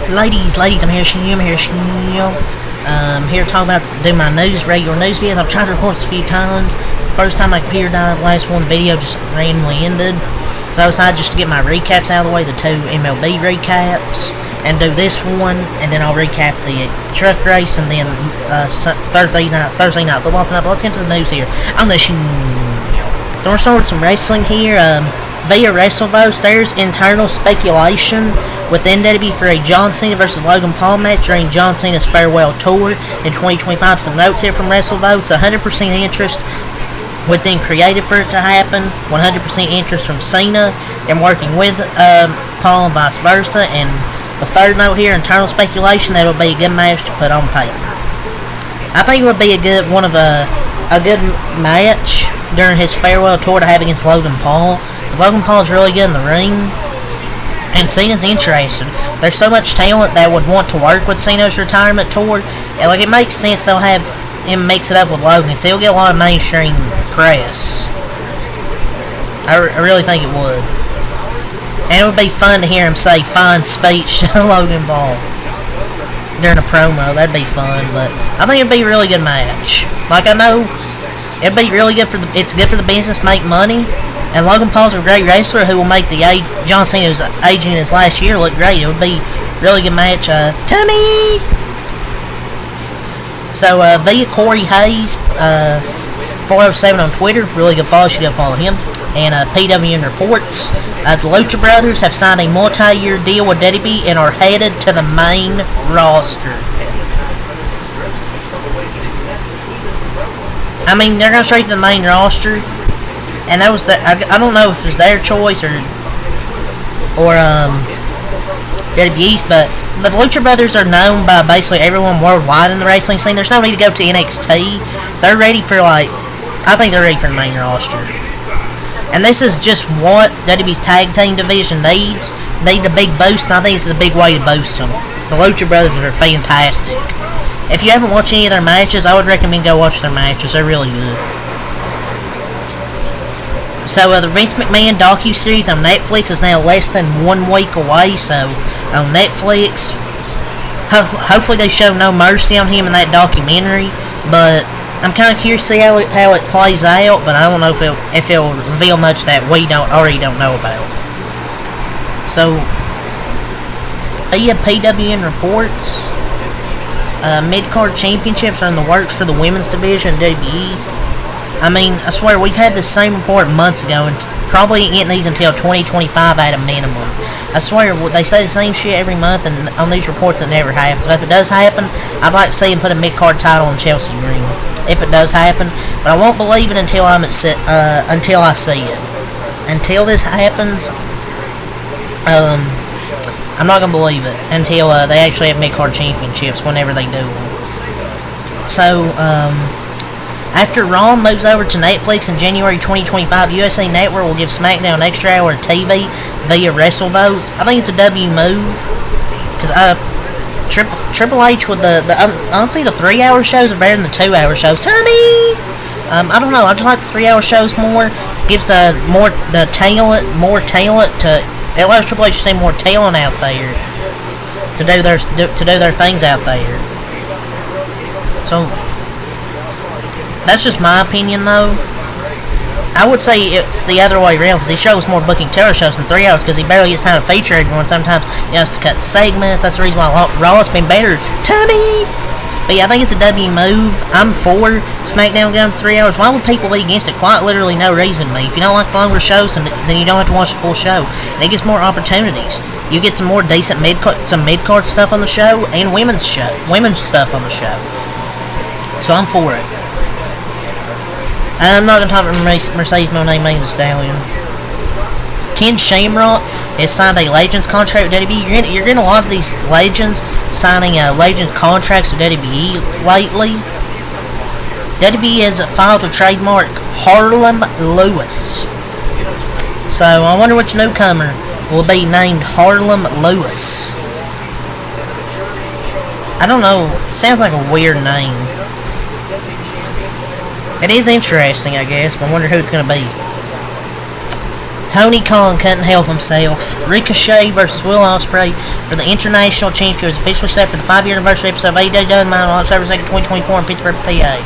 Ladies, I'm here here to talk about, do my regular news videos. I've tried to record this a few times. First time I appeared on the last one, the video just randomly ended. So I decided just to get my recaps out of the way, the 2 MLB recaps, and do this one, and then I'll recap the truck race, and then Thursday night football tonight. But let's get into the news here. I'm the Then we're starting with some wrestling here. Via WrestleVotes, there's internal speculation within WWE for a John Cena versus Logan Paul match during John Cena's farewell tour in 2025. Some notes here from WrestleVotes. 100% interest within creative for it to happen. 100% interest from Cena in working with Paul and vice versa. And the third note here, internal speculation, that it would be a good match to put on paper. I think it would be a good match during his farewell tour to have against Logan Paul. Logan Paul's really good in the ring, and Cena's interested. There's so much talent that would want to work with Cena's retirement tour. And, it makes sense they'll have him mix it up with Logan, because he'll get a lot of mainstream press. I really think it would. And it would be fun to hear him say fine speech to Logan Paul during a promo. That'd be fun, but I think it'd be a really good match. I know it'd be really good it's good for the business, make money. And Logan Paul's a great wrestler who will make John Cena, who's aging in his last year, look great. It would be a really good match. Tommy! So, via Corey Hayes, 407 on Twitter, really good follow, you should go follow him. And PWN reports, the Lucha Brothers have signed a multi-year deal with WWE and are headed to the main roster. I mean, they're going to straight to the main roster. And that was I don't know if it was their choice or WWE's, but the Lucha Brothers are known by basically everyone worldwide in the wrestling scene. There's no need to go to NXT. They're ready for I think they're ready for the main roster. And this is just what WWE's tag team division needs. They need a big boost, and I think this is a big way to boost them. The Lucha Brothers are fantastic. If you haven't watched any of their matches, I would recommend go watch their matches. They're really good. So, the Vince McMahon docu-series on Netflix is now less than 1 week away, so on Netflix, hopefully they show no mercy on him in that documentary, but I'm kind of curious to see how it plays out, but I don't know if it'll reveal much that we already don't know about. So, PWN reports, mid-card championships are in the works for the women's division in WWE. I mean, I swear, we've had this same report months ago, and probably ain't getting these until 2025 at a minimum. I swear, they say the same shit every month, and on these reports it never happens. But if it does happen, I'd like to see him put a mid-card title on Chelsea Green. If it does happen. But I won't believe it until I see it. Until this happens, I'm not going to believe it until they actually have mid-card championships whenever they do them. So, after Raw moves over to Netflix in January 2025, USA Network will give SmackDown an extra hour of TV via WrestleVotes. I think it's a W move, because Triple H with honestly the 3-hour shows are better than the 2-hour shows. Tommy, I don't know. I just like the 3-hour shows more. Gives more talent to. It allows Triple H to see more talent out there to do their things out there. So. That's just my opinion, though. I would say it's the other way around, because he shows more booking terror shows than 3 hours, because he barely gets time to feature everyone. Sometimes he has to cut segments. That's the reason why Raw has been better. Tommy! But yeah, I think it's a W move. I'm for SmackDown going to 3 hours. Why would people be against it? Quite literally no reason to me. If you don't like longer shows, then you don't have to watch the full show. And it gets more opportunities. You get some more decent mid-card stuff on the show, and women's stuff on the show. So I'm for it. I'm not going to talk about Mercedes Moné Megan Thee Stallion. Ken Shamrock has signed a Legends contract with WWE. You're getting a lot of these Legends signing Legends contracts with WWE lately. WWE has filed a trademark Harlem Lewis. So I wonder which newcomer will be named Harlem Lewis. I don't know. It sounds like a weird name. It is interesting, I guess, but I wonder who it's going to be. Tony Khan couldn't help himself. Ricochet versus Will Ospreay for the International Championship is officially set for the 5-year anniversary episode of AEW Dynamite on October 2nd, 2024 in Pittsburgh, PA.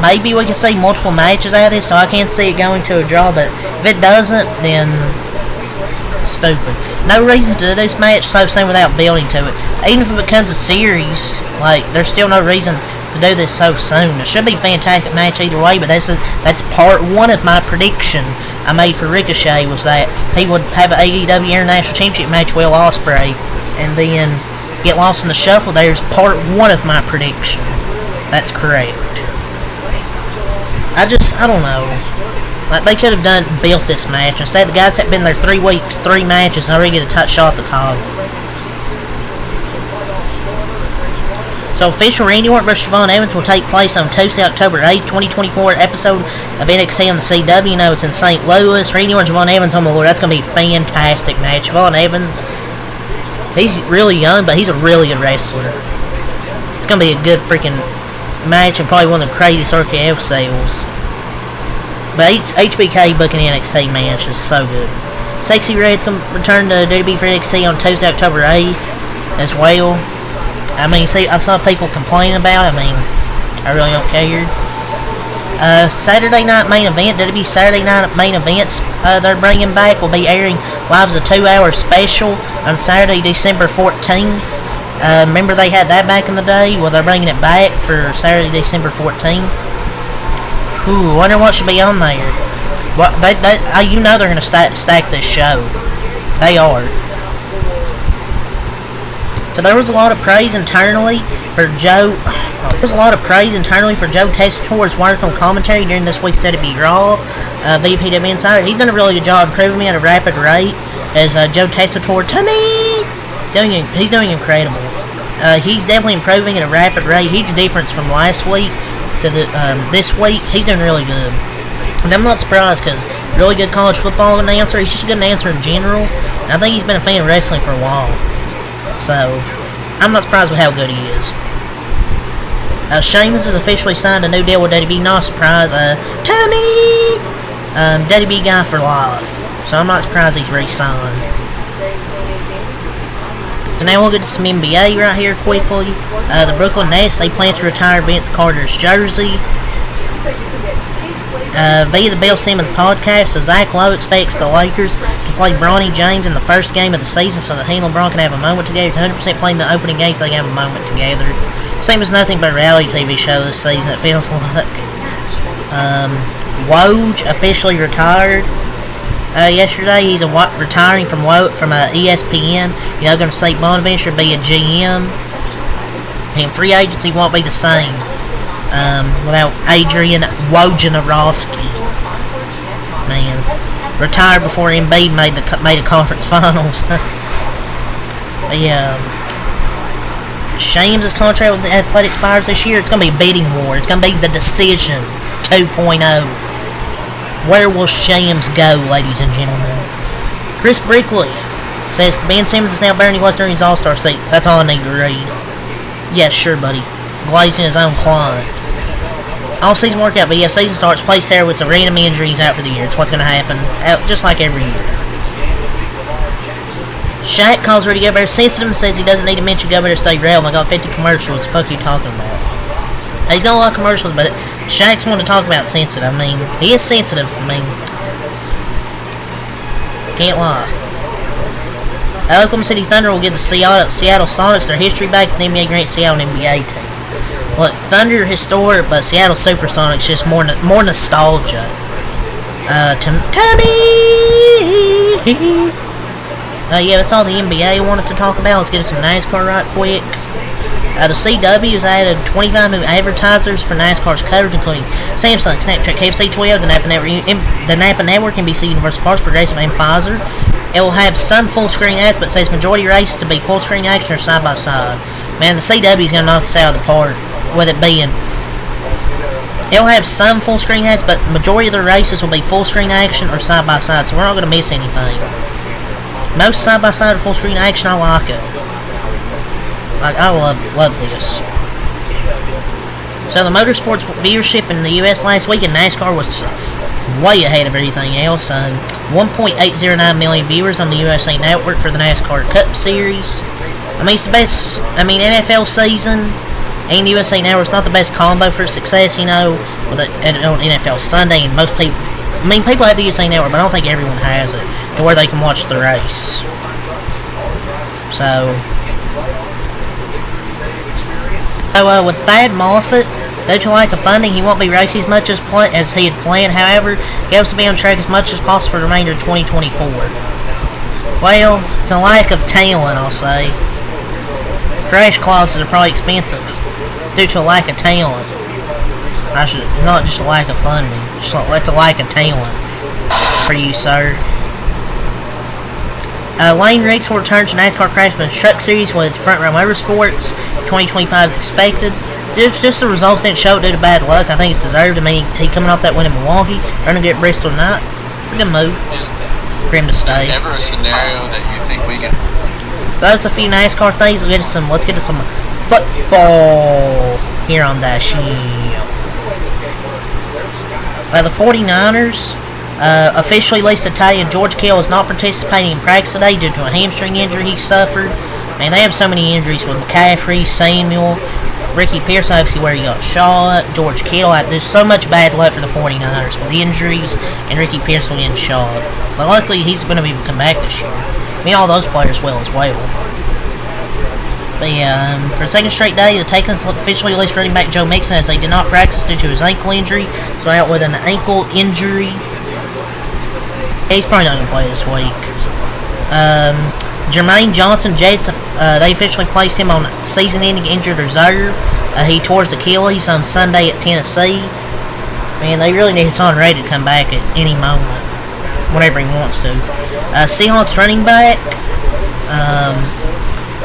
Maybe we can see multiple matches out of this, so I can't see it going to a draw, but if it doesn't, then stupid. No reason to do this match so soon without building to it. Even if it becomes a series, there's still no reason to do this so soon. It should be a fantastic match either way, but that's part one of my prediction I made for Ricochet, was that he would have an AEW International Championship match with Will Ospreay and then get lost in the shuffle. There's part one of my prediction. That's correct. I don't know. They could have built this match. Instead, the guys have been there 3 weeks, 3 matches, and already get a touch shot at the top. So, official Randy Orton vs. Javon Evans will take place on Tuesday, October 8th, 2024, episode of NXT on the CW. You know, it's in St. Louis. Randy Orton, Javon Evans, oh my lord, that's going to be a fantastic match. Javon Evans, he's really young, but he's a really good wrestler. It's going to be a good freaking match and probably one of the craziest RKO sales. But HBK booking NXT, man, it's just so good. Sexy Red's going to return to WWE for NXT on Tuesday, October 8th as well. I mean, see, I saw people complaining about it. I mean, I really don't care. Saturday night main event, WWE Saturday night main events they're bringing back will be airing live as a 2-hour special on Saturday, December 14th. Remember they had that back in the day? Well, they're bringing it back for Saturday, December 14th. Whew, wonder what should be on there. Well, you know they're going to stack this show. They are. So there was a lot of praise internally for Joe. There was a lot of praise internally for Joe Tessitore's work on commentary during this week's WWE Raw. VPW Insider, he's done a really good job improving me at a rapid rate. As Joe Tessitore, he's doing incredible. He's definitely improving at a rapid rate. Huge difference from last week to this week. He's doing really good. And I'm not surprised because really good college football announcer. He's just a good announcer in general. And I think he's been a fan of wrestling for a while. So, I'm not surprised with how good he is. Sheamus has officially signed a new deal with WWE. Not a surprise. Tommy! WWE guy for life. So I'm not surprised he's re-signed. So now we'll get to some NBA right here quickly. The Brooklyn Nets, they plan to retire Vince Carter's jersey. Via the Bill Simmons podcast, so Zach Lowe expects the Lakers to play Bronny James in the first game of the season so that he and LeBron can have a moment together. He's 100% playing the opening game so they can have a moment together. Same as nothing but a reality TV show this season, it feels like. Woj officially retired yesterday. He's retiring from ESPN. Going to see Bonaventure be a GM. And free agency won't be the same without Adrian Wojnarowski. Man, retired before Embiid made the conference finals. But yeah, Shams' contract with the Athletic expires this year. It's going to be a bidding war. It's going to be the decision 2.0. Where will Shams go, ladies and gentlemen? Chris Brickley says Ben Simmons is now Bernie West during his All-Star seat. That's all I need to read. Yes, sure, buddy. Glazing his own client. All-season workout, but yeah, season starts. Plays there with some random injuries out for the year. It's what's going to happen, just like every year. Shaq calls Rudy Gobert sensitive and says he doesn't need to mention Gobert to stay relevant. I got 50 commercials. What the fuck are you talking about? He's got a lot of commercials, but Shaq's wanting to talk about sensitive. I mean, he is sensitive. I mean, can't lie. Oklahoma City Thunder will give the Seattle Sonics their history back if the NBA grants Seattle an NBA team. Look, Thunder historic, but Seattle Supersonics just more nostalgia. Tommy! Yeah, that's all the NBA wanted to talk about. Let's get us some NASCAR right quick. The CW has added 25 new advertisers for NASCAR's coverage, including Samsung, Snapchat, KFC, Toyota, the Napa Network, NBC, Universal Parts, Progressive, and Pfizer. It will have some full-screen ads, but says majority races to be full-screen action or side-by-side. Man, the CW is going to knock this out of the park with it being. It'll have some full-screen ads, but majority of the races will be full-screen action or side-by-side, so we're not going to miss anything. Most side-by-side or full-screen action, I like it. I love this. So the motorsports viewership in the U.S. last week in NASCAR was way ahead of everything else. 1.809 million viewers on the USA Network for the NASCAR Cup Series. I mean, it's the best. I mean, NFL season and USA Network's not the best combo for success, you know, with on NFL Sunday, and most people. I mean, people have the USA Network, but I don't think everyone has it to where they can watch the race. So, with Thad Moffitt, due to lack of funding, he won't be racing as much as he had planned. However, he hopes to be on track as much as possible for the remainder of 2024. Well, it's a lack of talent, I'll say. Crash clauses are probably expensive. It's due to a lack of talent. Not just a lack of funding. That's a lack of talent for you, sir. Lane Riggs will return to NASCAR Craftsman's Truck Series with Front Row Motorsports. 2025 is expected. Just the results didn't show it due to bad luck. I think it's deserved. I mean, he coming off that win in Milwaukee, running to get Bristol tonight. It's a good move for him to stay. Is there ever a scenario that you think we can? That's a few NASCAR things. Let's get to some football here on that sheet. The 49ers officially released that tight end George Kittle is not participating in practice today due to a hamstring injury he suffered. Man, they have so many injuries with McCaffrey, Samuel, Ricky Pierce, obviously where he got shot, George Kittle. There's so much bad luck for the 49ers with injuries and Ricky Pierce will get shot. But luckily, he's going to be able to come back this year. I mean, all those players will as well. But yeah, for the second straight day, the Titans officially released running back Joe Mixon as they did not practice due to his ankle injury. So out with an ankle injury. He's probably not going to play this week. Jermaine Johnson, Jets, they officially placed him on season-ending injured reserve. He tore his Achilles on Sunday at Tennessee. Man, they really need Hassan Ray to come back at any moment, whenever he wants to. Seahawks running back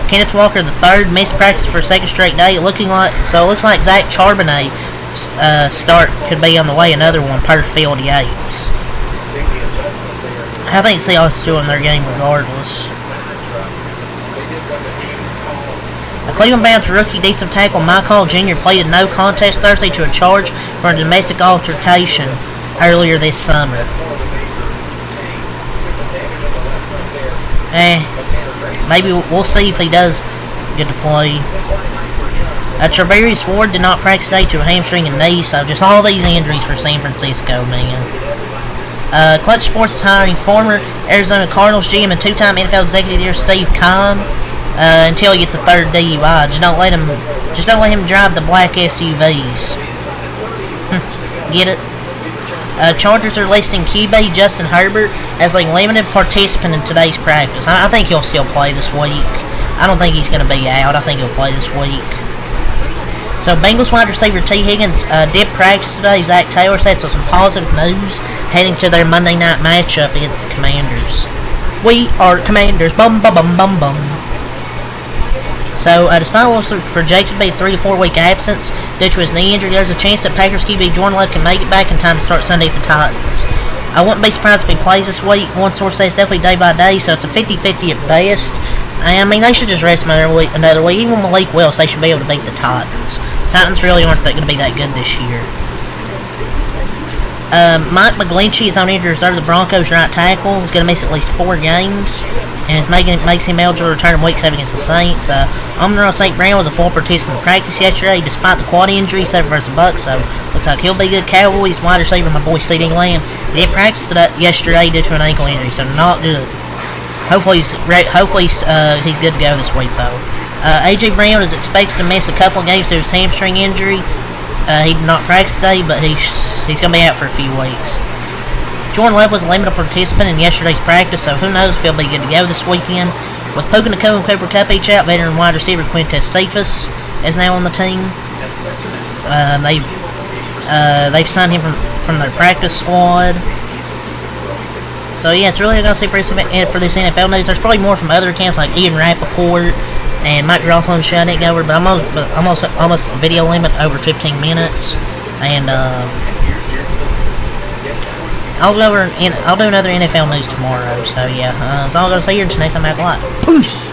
Kenneth Walker III missed practice for a second straight day. It looks like Zach Charbonnet start could be on the way. Another one per field Yates. I think Seahawks still in their game regardless. The Cleveland Browns rookie defensive tackle Mike Hall Jr. pleaded no contest Thursday to a charge for a domestic altercation earlier this summer. Maybe we'll see if he does get to play. Travarius Ward did not practice today to a hamstring and knee, so just all these injuries for San Francisco, man. Clutch Sports is hiring former Arizona Cardinals GM and two-time NFL Executive of the Year Steve Keim until he gets a third DUI. Just don't let him drive the black SUVs. Get it? Chargers are listing QB Justin Herbert as a limited participant in today's practice. I think he'll still play this week. I don't think he's going to be out. I think he'll play this week. So Bengals wide receiver T. Higgins did practice today. Zach Taylor said so. Some positive news heading to their Monday night matchup against the Commanders. We are Commanders. Bum bum bum bum bum. So, despite what was projected to be a 3 to 4 week absence due to his knee injury, there's a chance that Packers QB Jordan Love can make it back in time to start Sunday at the Titans. I wouldn't be surprised if he plays this week. One source says definitely day by day, so it's a 50-50 at best. I mean, they should just rest him another week. Even with Malik Willis, they should be able to beat the Titans. The Titans really aren't going to be that good this year. Mike McGlinchey is on injured reserve. The Broncos' right tackle. He's going to miss at least 4 games. And makes him eligible to return in Week 7 against the Saints. Amon-Ra St. Brown was a full participant in practice yesterday, despite the quad injury, 7 versus the Bucks. So looks like he'll be good. Cowboys wide receiver, my boy C.D. Lamb. He didn't practice yesterday due to an ankle injury, so not good. Hopefully he's good to go this week though. A.J. Brown is expected to miss a couple of games due to his hamstring injury. He did not practice today, but he's going to be out for a few weeks. Jordan Love was a limited participant in yesterday's practice, so who knows if he'll be good to go this weekend. With Puka Nacua and Cooper Kupp each out, veteran wide receiver Quintez Cephas is now on the team. They've signed him from their practice squad. So yeah, it's really going to see for this NFL news. There's probably more from other accounts like Ian Rappaport and Mike Rothland show I didn't go over, but I'm almost the video limit over 15 minutes, and I'll do another NFL news tomorrow. So yeah, that's all I'm gonna say here. Until next time, have a lot. Peace.